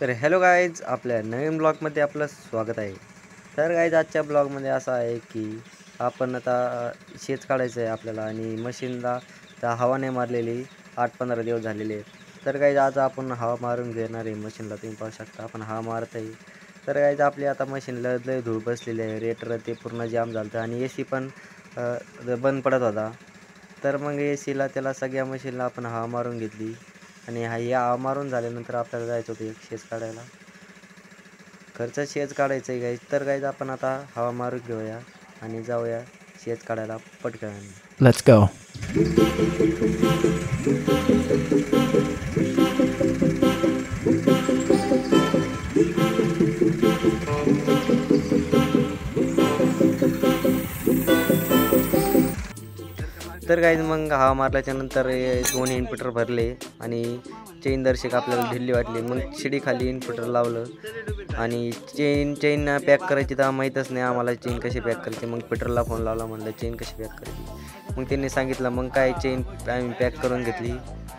तर hello guys, आपल्या नवीन ब्लॉगमध्ये आपलं स्वागत आहे. तर गाईज, आजच्या ब्लॉगमध्ये असं आहे की आपण आता शेत काढायचं आहे आपल्याला आणि मशीनला त्या हवा नाही मारलेली 8-15 दिवस झालेले आहेत. तर गाईज, आज आपण हवा मारून घेणार आहे मशीनला. तुम्ही पाहू शकता आपण हवा मारत आहे. तर गाईज, आपली आता मशीनला लय धूळ बसलेली आहे. रेटर ते पूर्ण जाम झालं होतं आणि AC पण बंद पडत होता. तर मग ACला त्याला सगळ्या मशीनला आपण हवा मारून घेतली आणि या हवा मारून झाल्यानंतर आपल्याला जायचं होतं एक शेज काढायला. घरचं शेज काढायचं आहे गाईज. तर गाईज, आपण आता हवा मारून घेऊया आणि जाऊया शेज काढायला पटकन. Let's go. तर गाईज, मग हवा मारल्याच्या नंतर 2 इनपुटर भरले आणि चेन दर्शक आपल्याला ढिल्ली वाटली. मग शिडी खाली इनपुटर लावलं आणि चेन पॅक करायची तर माहीतच नाही आम्हाला चेन कशी पॅक करायची. मग पीटरला फोन लावला, म्हणलं चेन कशी पॅक करायची. मग त्यांनी सांगितलं. मग काय चेन आम्ही पॅक करून घेतली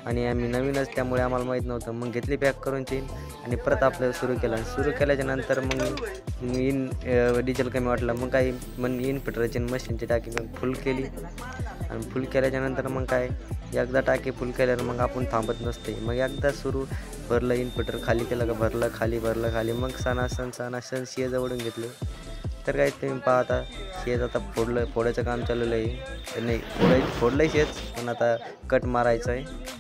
आणि आम्ही नवीनच त्यामुळे आम्हाला माहीत नव्हतं. मग घेतली पॅक करून चेन आणि परत आपलं सुरू केलं. सुरू केल्याच्या नंतर मग डिझेल कमी वाटलं. मग काही इनपुटरची मशीनची टाकी फुल केली आणि फुल केल्याच्या नंतर मग काय एकदा टाकी फुल केल्यावर मग आपण थांबत नसते. मग एकदा सुरू भरलं इनपुटर, खाली केलं का भरलं खाली मग सणासण शेज ओढून घेतले. तर काय तुम्ही पाहता शेज आता फोडायचं काम चाललेलं आहे. नाही फोडलं शेज, पण आता कट मारायचं आहे.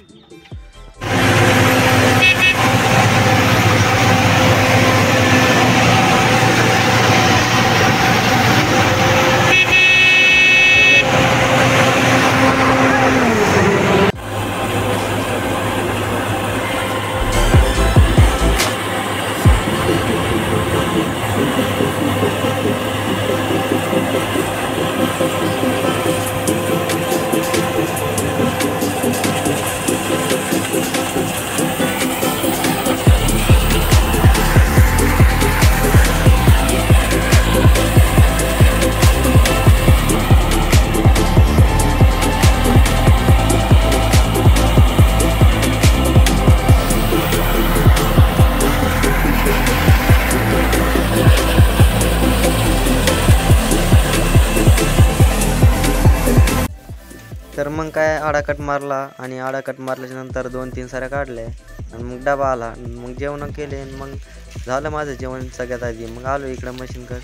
तर मग काय आडाकट मारला आणि आडाकट मारल्याच्या नंतर 2-3 साऱ्या काढल्या आणि मग डबा आला. मग जेवण केले आणि मग झालं माझं जेवण सगळ्यात आधी. मग आलो इकडं मशीनकडे.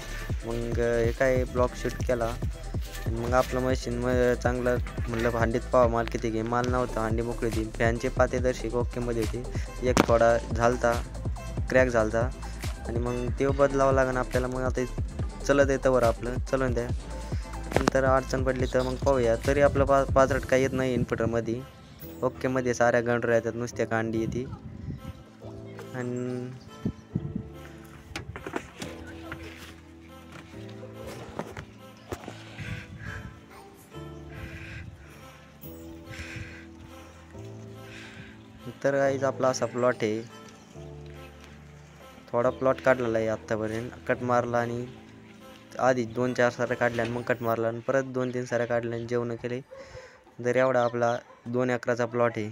मग हे काय ब्लॉक शूट केला आणि मग आपलं मशीन चांगलं म्हणलं हांडीत पावा माल किती घे. माल नव्हता, हांडी मोकळी होती. फॅनचे पाते दर्शक ओकेमध्ये होते. एक थोडा झालता, क्रॅक झालता आणि मग ते बदलावं लागेल आपल्याला. मग आता चलत येतं वर आपलं चलून द्या. नंतर अडचण पडली तर मग पाहूया. तरी आपलं पाचरट काही येत नाही इनपुटरमध्ये. ओकेमध्ये साऱ्या गंडऱ्या येतात, नुसत्या कांडी येते. आणि तर गाईज, आपला असा प्लॉट आहे. थोडा प्लॉट काढलेला आहे आत्तापर्यंत. कट मारला आणि आधी 2-4 साऱ्या काढल्या आणि मग कट मारला आणि परत 2-3 साऱ्या काढल्या आणि जेवण केले. तर एवढा आपला 2 एकराचा प्लॉट आहे.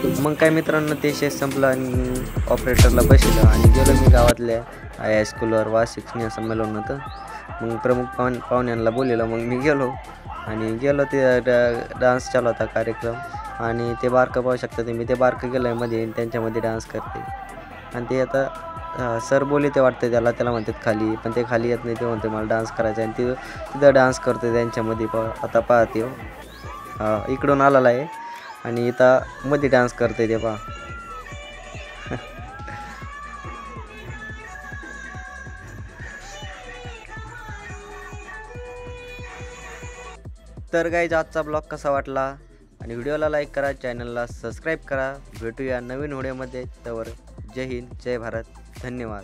मग काय मित्रांनो ते शेत संपलं आणि ऑपरेटरला बसलं आणि गेलो मी गावातल्या हायस्कूलवर वार्षिक स्नेहसंमेलन होतं. मग प्रमुख पाहुण्यांना बोललेलं. मग मी गेलो ते डान्स चालू होता कार्यक्रम आणि ते बारकं पाहू शकता तुम्ही. ते बारकं गेलं मध्ये त्यांच्यामध्ये डान्स करते आणि ते आता सर बोलले ते वाटतं त्याला म्हणतात खाली, पण ते खाली येत नाही. ते म्हणते मला डान्स करायचा आणि तिथं डान्स करते त्यांच्यामध्ये. आता पाहते इकडून आलेला आहे आणि इथं मध्ये डान्स करते ते पहा. तर गाईज आजचा ब्लॉग कसा वाटला आणि व्हिडिओला लाईक करा, चॅनलला सबस्क्राईब करा. भेटूया नवीन व्हिडिओमध्ये. तवर जय हिंद, जय भारत, धन्यवाद.